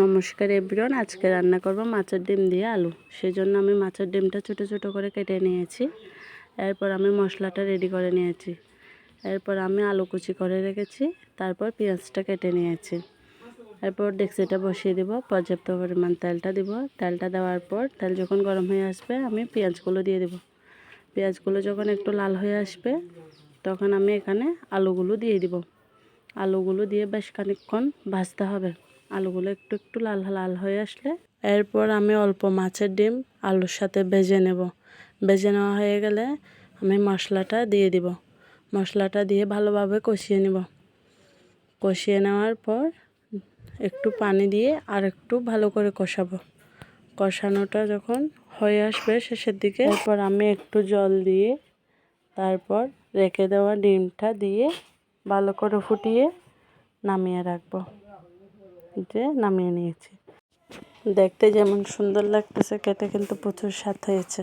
নমস্কার এভরিওয়ান, আজকে রান্না করব মাছের ডিম দিয়ে আলু। সেজন্য আমি মাছের ডিমটা ছোট ছোট করে কেটে নিয়েছি। এরপর আমি মশলাটা রেডি করে নিয়েছি। এরপর আমি আলু কুচি করে রেখেছি। তারপর পেঁয়াজটা কেটে নিয়েছি। এরপর ডেক্সিটা বসিয়ে দেব, পর্যাপ্ত পরিমাণ তেলটা দিব। তেলটা দেওয়ার পর তেল যখন গরম হয়ে আসবে আমি পেঁয়াজগুলো দিয়ে দেব। পেঁয়াজগুলো যখন একটু লাল হয়ে আসবে তখন আমি এখানে আলুগুলো দিয়ে দিব। আলুগুলো দিয়ে বেশ খানিকক্ষণ ভাজতে হবে। আলুগুলো একটু একটু লাল লাল হয়ে আসলে এরপর আমি অল্প মাছের ডিম আলুর সাথে ভেজে নেব। ভেজে নেওয়া হয়ে গেলে আমি মশলাটা দিয়ে দিব। মশলাটা দিয়ে ভালোভাবে কষিয়ে নেব। কষিয়ে নেওয়ার পর একটু পানি দিয়ে আর একটু ভালো করে কষাবো। কষানোটা যখন হয়ে আসবে শেষের দিকে এরপর আমি একটু জল দিয়ে তারপর রেখে দেওয়া ডিমটা দিয়ে ভালো করে ফুটিয়ে নামিয়ে রাখবো। নামিয়ে নিয়েছি। দেখতে যেমন সুন্দর লাগতেছে, খেতে কিন্তু প্রচুর স্বাদ হয়েছে।